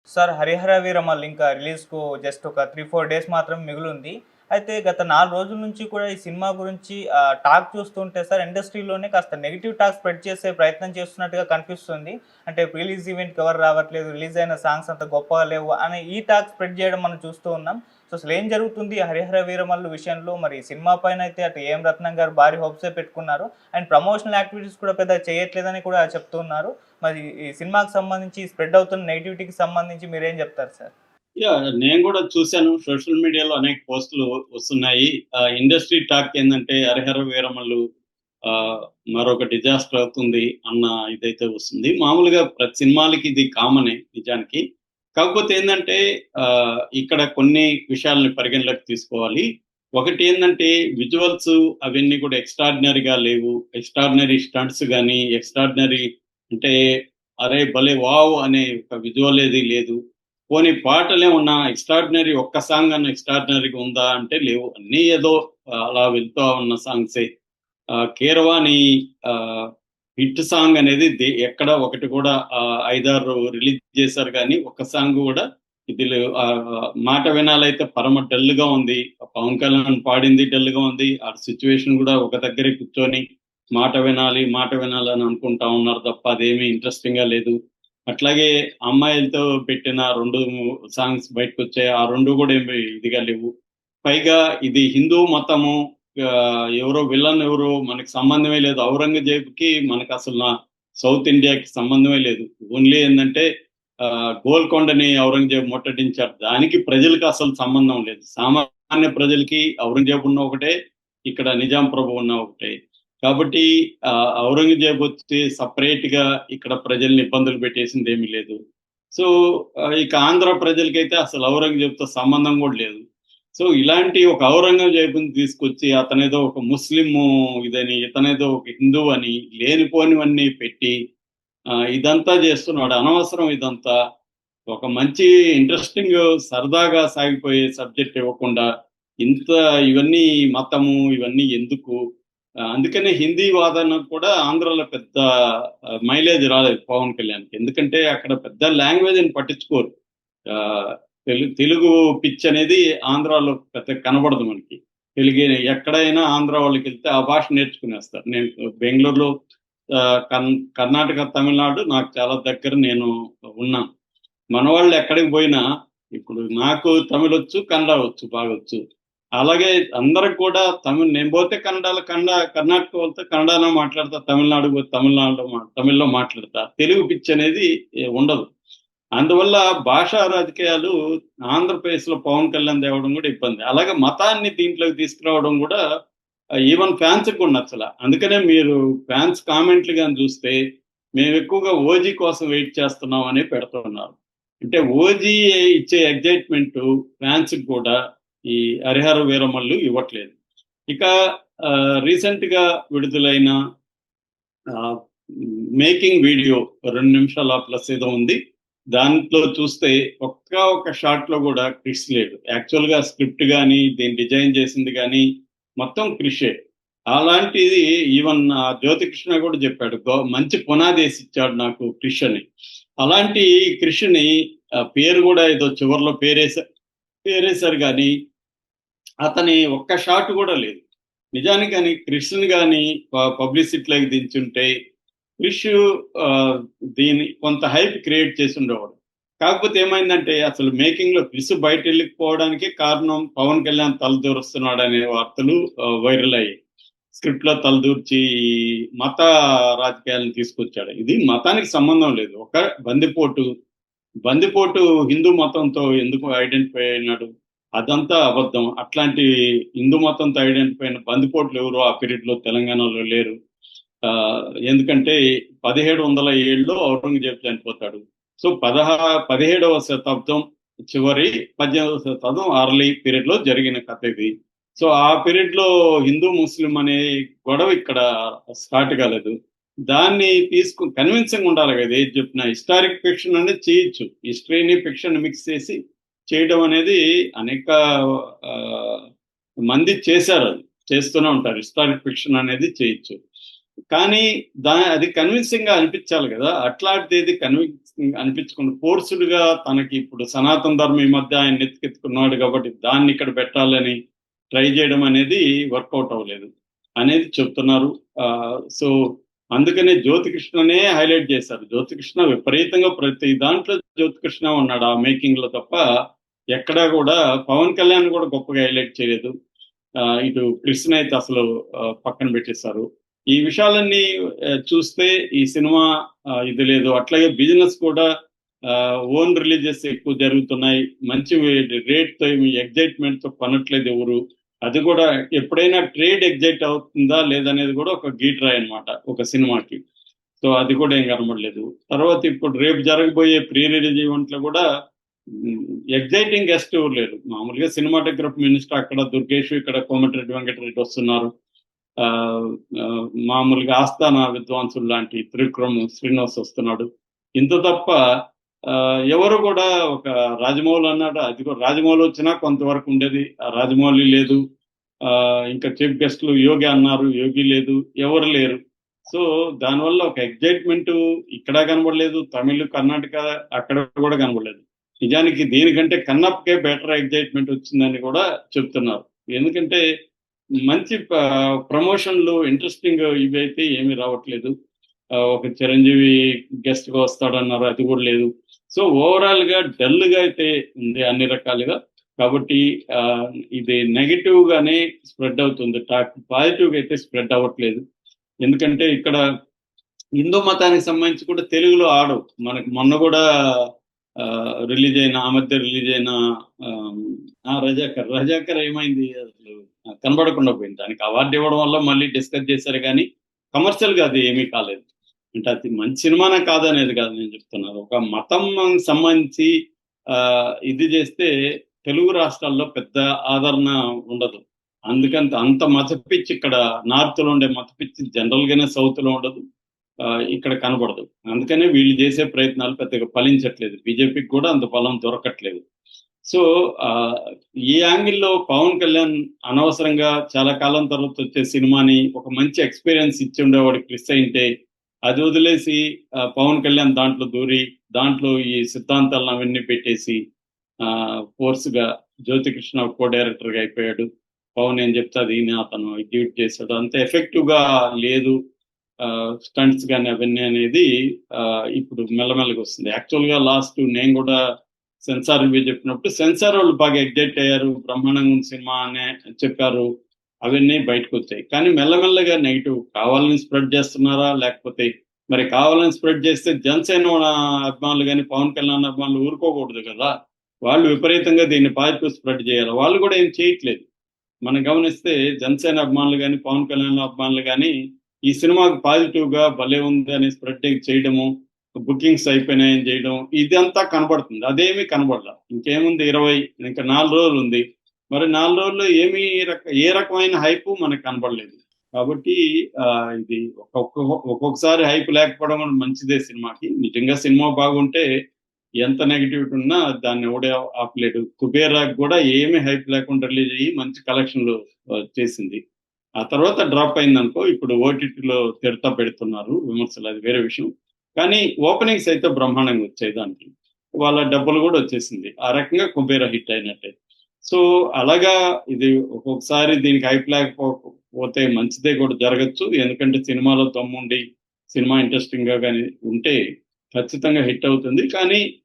Sir 'Harihara Veeramallu' ఇంకా రిలీజ్‌కు just ఒక 3, 4 days మాత్రం మిగిలుంది. అయితే గత 4 రోజుల నుంచి కూడా ఈ సినిమా గురించి టాక్ చూస్తుంటే సార్ ఇండస్ట్రీలోనే కాస్త నెగెటివ్ టాక్ స్ప్రెడ్ చేసే ప్రయత్నం చేస్తున్నట్టుగా కనిపిస్తుంది. అంటే రిలీజ్ ఈవెంట్‌కి ఎవరు రావట్లేదు, రిలీజ్ అయిన సాంగ్స్ అంత గొప్పగా లేవు అని ఈ టాక్ స్ప్రెడ్ చేయడం మనం చూస్తూ ఉన్నాం. సో అసలేం జరుగుతుంది 'హరిహర వీరమల్లు' విషయంలో? మరి సినిమా పైనైతే అటు ఏఎం రత్నం గారు భారీ హోప్సే పెట్టుకున్నారు. అండ్ ప్రమోషనల్ యాక్టివిటీస్ కూడా పెద్దగా చేయట్లేదని కూడా చెప్తున్నారు. మరి ఈ సినిమాకి సంబంధించి స్ప్రెడ్ అవుతున్న నెగటివిటీకి సంబంధించి మీరేం జెప్తారు సార్? నేను గూడా చూసాను. సోషల్ మీడియాలో అనేక పోస్టులు వస్తున్నాయి. ఇండస్ట్రీ టాక్ ఏందంటే 'హరిహర వీరమల్లు' ఆహ్, మరొక డిజాస్టర్ అవుతుంది అన్న ఇదైతే వస్తుంది. మామూలుగా ప్రతి సినిమాలకి ఇది కామనే నిజానికి. కాకపోతే ఏందంటే ఇక్కడ కొన్ని విషయాల్ని పరిగణలోకి తీసుకోవాలి. ఒకటి ఏందంటే విజువల్స్ అవన్నీ కూడా ఎక్స్‌ట్రార్డినరీగా లేవు. ఎక్స్‌ట్రార్డినరీ స్టంట్స్ గాని, ఎక్స్‌ట్రార్డినరీ అంటే అరే భలే వావ్! అనే ఒక విజువల్ ఏది లేదు. పోనీ పాటలేమన్నా ఎక్స్‌ట్రార్డినరీ ఒక్క సాంగ్ అన్నా ఎక్స్‌ట్రార్డినరీగా ఉందా అంటే లేవు. అన్నీ ఏదో అలా వెళ్తా ఉన్న సాంగ్సే. 'కీరవాణి' ఆహ్, హిట్ సాంగ్ అనేది ఎక్కడ ఒకటి కూడా 5, 6 రిలీజ్ చేశారు గానీ, ఒక్క సాంగ్ గూడా ఇది మాట వినాలైతే పరమ డల్‌గా ఉంది. పవన్ కళ్యాణ్ పాడింది డల్‌గా ఉంది. ఆ సిట్యుయేషన్ గూడా ఒక దగ్గరే కూర్చొని మాట వినాలి, మాట వినాలని అనుకుంటా ఉన్నారు తప్ప అదేమీ ఇంట్రెస్టింగ్‌గా లేదు. అట్లాగే అమ్మాయిలతో పెట్టిన 2 సాంగ్స్ బయటకొచ్చాయి. ఆ 2 గూడా ఏమి ఇదిగా లేవు. పైగా ఇది హిందూ మతము ఎవరో విలన్ ఎవరో మనకి సంబంధమే లేదు. 'ఔరంగజేబుకి' మనకసలు సౌత్ ఇండియాకి సంబంధమే లేదు. ఓన్లీ ఏందంటే గోల్కొండని ఔరంగజేబు ముట్టడించారు. దానికి ప్రజలకి అసలు సంబంధం లేదు. సామాన్య ప్రజలకి ఔరంగజేబు ఉన్న ఒకటే, ఇక్కడ నిజాం ప్రభు ఉన్న ఒకటే. కాబట్టి ఔరంగజేబు వచ్చి సెపరేట్‌గా ఇక్కడ ప్రజల్ని ఇబ్బందులు పెట్టేసిందేమీ లేదు. సో, ఇక ఆంధ్ర ప్రజలకైతే అసలు ఔరంగజేబుతో సంబంధం గూడా లేదు. సో, ఇలాంటి ఒక ఔరంగజేబుని తీసుకొచ్చి అతనేదో ఒక ముస్లిము ఇదని, ఇతనేదో ఒక హిందువు అని లేనిపోనివన్నీ పెట్టి ఇదంతా జేస్తున్నాడు. అనవసరం ఇదంతా. ఒక మంచి ఇంట్రెస్టింగ్ సరదాగా సాగిపోయే సబ్జెక్ట్ ఇవ్వకుండా, ఇంత ఇవన్నీ మతము ఇవన్నీ ఎందుకు? అందుకనే హిందీ వాదన కూడా ఆంధ్రాలో పెద్ద మైలేజ్ రాలేదు పవన్ కళ్యాణ్‌కి. ఎందుకంటే అక్కడ పెద్ద లాంగ్వేజ్‌ని పట్టించుకోరు. ఆహ్, తెలుగు పిచ్ అనేది ఆంధ్రాలో పెద్దగా కనబడదు మనకి. తెలుగే ఎక్కడైనా ఆంధ్ర వాళ్ళకెళ్తే ఆ భాష నేర్చుకునేస్తారు. నేను బెంగుళూరులో ఆహ్, కన్ కర్ణాటక, తమిళనాడు నాకు చాలా దగ్గర నేను ఉన్నాను. మనవాళ్ళు ఎక్కడికి పోయినా ఇప్పుడు నాకు తమిళొచ్చు, కన్నడ వచ్చు బాగొచ్చు. అలాగే అందరికి కూడా తమిళ్ నేను పోతే కర్ణాటక వాళ్ళతో కన్నడలో మాట్లాడతా. తమిళనాడుకి పోతే తమిళ్‌లో మాట్లాడతా. తెలుగు పిచ్ అనేది ఉండదు. అందువల్ల భాషా రాజకీయాలు ఆంధ్రప్రదేశ్‌లో పవన్ కళ్యాణ్ తేవడం కూడా ఇబ్బంది. అలాగే మతాన్ని దీంట్లోకి తీసుకురావడం కూడా ఈవెన్ ఫ్యాన్స్‌కి కూడా నచ్చల. అందుకనే మీరు ఫ్యాన్స్ కామెంట్‌లు గాని చూస్తే మేమెక్కువగా 'ఓజీ' కోసం వెయిట్ చేస్తున్నాం అని పెడుతున్నారు. అంటే 'ఓజీ' ఇచ్చే ఎక్సైట్‌మెంటు ఫ్యాన్స్‌కి కూడా ఈ 'హరిహర వీరమల్లు' ఇవ్వట్లేదు. ఇక రీసెంట్‌గా విడుదలైన ఆహ్, మేకింగ్ వీడియో 2 నిమిషాల ప్లస్ ఏదో ఉంది. దాంట్లో చూస్తే ఒక్క షాట్‌లో గూడా క్రిష్ లేడు. యాక్చువల్‌గా స్క్రిప్ట్ గాని, దీన్ని డిజైన్ చేసింది గాని, మొత్తం క్రిషే. అలాంటిది ఈవెన్ జ్యోతికృష్ణ గూడా జెప్పాడు. మంచి పునాదేసిచ్చాడు నాకు క్రిష్ అని. అలాంటి క్రిష్‌ని పేరు గూడా ఏదో చివర్లో పేరేశారు గానీ, అతని ఒక్క షాట్ గూడా లేదు. నిజానికని క్రిష్‌ని గాని పబ్లిసిటీలోకి దించుంటే, క్రిష్ ఆహ్, కొంత హైప్ క్రియేట్ చేసుండేవాడు. కాకపోతే ఏమైందంటే అసలు మేకింగ్‌లో క్రిష్ బయటెళ్ళకపోవడానికే కారణం పవన్ కళ్యాణ్ తలదూరుస్తున్నాడనే వార్తలు వైరల్ అయ్యాయి. స్క్రిప్ట్‌లో తలదూర్చి మత రాజకీయాలను తీసుకొచ్చాడు. ఇది మతానికి సంబంధం లేదు. ఒక బందిపోటు బందిపోటు హిందూ మతంతో ఎందుకు ఐడెంటిఫై అయినాడు? అదంతా అబద్ధం. అట్లాంటి హిందూ మతంతో ఐడెంటిఫై అయిన బందిపోట్లు ఎవరు ఆ పీరియడ్‌లో తెలంగాణలో లేరు. ఎందుకంటే 1707లో ఔరంగజేబు చనిపోతాడు. సో, 17వ శతాబ్దం చివరి, 18వ శతాబ్దం అర్లీ పీరియడ్‌లో జరిగిన కథ ఇది. సో, ఆ పీరియడ్‌లో హిందూ, ముస్లిం అనే గొడవ ఇక్కడ స్టార్ట్ కాలేదు. దాన్ని కన్విన్సింగ్ ఉండాలి కదా! ఏది చెప్పినా. హిస్టారిక్ ఫిక్షన్ అనేది చేయొచ్చు. హిస్టరీని, ఫిక్షన్ మిక్స్ చేసి చేయడం అనేది అనేక ఆహ్, మంది చేశారది. చేస్తూనే ఉంటారు. హిస్టారిక్ ఫిక్షన్ అనేది చేయొచ్చు. కానీ అది కన్విన్సింగ్ గా అనిపించాలి కదా, అట్లాంటిది కన్విన్సింగ్ అనిపించకుండా ఫోర్స్డ్ గా తనకి ఇప్పుడు సనాతన ధర్మం ఈ మధ్య ఆయన నెత్తికెత్తుకున్నాడు కాబట్టి దాన్ని ఇక్కడ పెట్టాలని ట్రై చేయడం అనేది వర్కౌట్ అవ్వలేదు అనేది చెప్తున్నారు. సో అందుకనే జ్యోతికృష్ణనే హైలైట్ చేశారు. జ్యోతికృష్ణ విపరీతంగా ప్రతి దాంట్లో జ్యోతికృష్ణ ఉన్నాడు ఆ మేకింగ్ లో తప్ప ఎక్కడా కూడా పవన్ కళ్యాణ్ కూడా గొప్పగా హైలైట్ చేయలేదు. ఇటు కృష్ణ అయితే అసలు పక్కన పెట్టేశారు. ఈ విషయాలన్నీ చూస్తే ఈ సినిమా ఇది లేదు. అట్లాగే బిజినెస్ కూడా ఓన్ రిలీజెస్ ఎక్కువ జరుగుతున్నాయి, మంచి రేట్ తో ఎగ్జైట్మెంట్ తో కొనట్లేదు ఎవరు. అది కూడా ఎప్పుడైనా ట్రేడ్ ఎగ్జైట్ అవుతుందా లేదనేది కూడా ఒక గీట్రాయ్ అనమాట ఒక సినిమాకి. సో అది కూడా ఏం కనబడలేదు. తర్వాత ఇప్పుడు రేపు జరగబోయే ప్రీ రిలీజ్ ఈవెంట్లో కూడా ఎగ్జైటింగ్ గెస్ట్ ఎవరు లేరు. మామూలుగా సినిమాటోగ్రఫీ మినిస్టర్ అక్కడ దుర్గేష్, ఇక్కడ కోమటిరెడ్డి వెంకటరెడ్డి వస్తున్నారు. మామూలుగా ఆస్థాన విద్వాంసులు లాంటి త్రివిక్రమ్ శ్రీనివాస్ వస్తున్నాడు. ఇంత తప్ప ఎవరు కూడా ఒక రాజమౌళి అన్నాడు, అది కూడా రాజమౌళి వచ్చినా కొంతవరకు ఉండేది, ఆ రాజమౌళి లేదు. ఇంకా చీఫ్ గెస్ట్లు యోగి అన్నారు, యోగి లేదు, ఎవరు లేరు. సో దానివల్ల ఒక ఎగ్జైట్మెంట్ ఇక్కడ కనబడలేదు, తమిళ్ కర్ణాటక అక్కడ కూడా కనబడలేదు. నిజానికి దీనికంటే కన్నప్పకే బెటర్ ఎగ్జైట్మెంట్ వచ్చిందని కూడా చెప్తున్నారు. ఎందుకంటే మంచి ప్రమోషన్లు ఇంట్రెస్టింగ్ ఇవి అయితే ఏమీ రావట్లేదు. ఒక చిరంజీవి గెస్ట్ గా వస్తాడన్నారు, అది కూడా లేదు. సో ఓవరాల్ గా డల్ గా అయితే ఉంది అన్ని రకాలుగా. కాబట్టి ఇది నెగిటివ్ గానే స్ప్రెడ్ అవుతుంది టాక్, పాజిటివ్ గా అయితే స్ప్రెడ్ అవ్వట్లేదు. ఎందుకంటే ఇక్కడ హిందూ మతానికి సంబంధించి కూడా తెలుగులో ఆడవు. మనకు మొన్న కూడా రిలీజ్ అయిన ఆ మధ్య రిలీజ్ అయిన రజాకర్ ఏమైంది అసలు కనబడకుండా పోయింది. దానికి అవార్డు ఇవ్వడం వల్ల మళ్ళీ డిస్కస్ చేశారు కానీ కమర్షియల్ గా అది ఏమీ కాలేదు. అంటే అది మంచి సినిమానే కాదనేది కాదు నేను చెప్తున్నాను. ఒక మతం సంబంధించి ఇది చేస్తే తెలుగు రాష్ట్రాల్లో పెద్ద ఆదరణ ఉండదు. అందుకని అంత మతపిచ్చి ఇక్కడ నార్త్ లో ఉండే మతపిచ్చి జనరల్ గానే సౌత్ లో ఉండదు, ఇక్కడ కనబడదు. అందుకనే వీళ్ళు చేసే ప్రయత్నాలు పెద్దగా ఫలించట్లేదు, బీజేపీకి కూడా అంత బలం దొరకట్లేదు. సో ఈ యాంగిల్లో పవన్ కళ్యాణ్ అనవసరంగా చాలా కాలం తర్వాత వచ్చే సినిమాని ఒక మంచి ఎక్స్పీరియన్స్ ఇచ్చి ఉండేవాడికి మిస్ అయింటే అది వదిలేసి పవన్ కళ్యాణ్ దాంట్లో దూరి దాంట్లో ఈ సిద్ధాంతాలను అవన్నీ పెట్టేసి ఫోర్స్ గా జ్యోతికృష్ణ కో డైరెక్టర్ గా అయిపోయాడు. పవన్ ఏం చెప్తే అది అతను ఎగ్జిక్యూట్ చేశాడు, అంత ఎఫెక్టివ్ గా లేదు. స్టంట్స్ కానీ అవన్నీ అనేది ఇప్పుడు మెల్లమెల్లగా వస్తుంది. యాక్చువల్ గా లాస్ట్ నేను కూడా సెన్సార్ రివ్యూ చెప్పినప్పుడు సెన్సార్ వాళ్ళు బాగా ఎగ్జైట్ అయ్యారు, బ్రహ్మాండంగా సినిమా అనే చెప్పారు, అవన్నీ బయటకు వచ్చాయి. కానీ మెల్లమెల్లగా నెగిటివ్ కావాలని స్ప్రెడ్ చేస్తున్నారా, లేకపోతే మరి కావాలని స్ప్రెడ్ చేస్తే జనసేన అభిమానులు కానీ పవన్ కళ్యాణ్ అభిమానులు ఊరుకోకూడదు కదా, వాళ్ళు విపరీతంగా దీన్ని పాజిటివ్ స్ప్రెడ్ చేయాలి. వాళ్ళు కూడా ఏం చేయట్లేదు. మనం గమనిస్తే జనసేన అభిమానులు కానీ పవన్ కళ్యాణ్ అభిమానులు కానీ ఈ సినిమాకు పాజిటివ్ గా భలే ఉంది అని స్ప్రెడ్ చేయడము, బుకింగ్స్ అయిపోయినాయని చేయడం, ఇదంతా కనబడుతుంది. అదేమీ కనబడాల. ఇంకేముంది, ఇంకా 4 రోజులు ఉంది. మరి 4 రోజుల్లో ఏ రకమైన హైప్ మనకు కనబడలేదు. కాబట్టి ఇది ఒక్కొక్కసారి హైప్ లేకపోవడం కూడా మంచిదే సినిమాకి. నిజంగా సినిమా బాగుంటే ఎంత నెగిటివిటీ ఉన్నా దాన్ని ఎవడే ఆపలేడు. కుబేరాకి కూడా ఏమీ హైప్ లేకుండా రిలీజ్ అయ్యి మంచి కలెక్షన్లు చేసింది. ఆ తర్వాత డ్రాప్ అయిందనుకో, ఇప్పుడు ఓటీటీలో తిడతా పెడుతున్నారు విమర్శలు, అది వేరే విషయం. కానీ ఓపెనింగ్స్ అయితే బ్రహ్మాండంగా వచ్చాయి, దానికి వాళ్ళ డబ్బులు కూడా వచ్చేసింది. ఆ రకంగా కుబేరా హిట్ అయినట్టే. సో అలాగా ఇది ఒక్కొక్కసారి దీనికి హైప్ లేకపోతే మంచిదే కూడా జరగచ్చు. ఎందుకంటే సినిమాలో దమ్ముండి సినిమా ఇంట్రెస్టింగ్ గా కానీ ఉంటే ఖచ్చితంగా హిట్ అవుతుంది. కానీ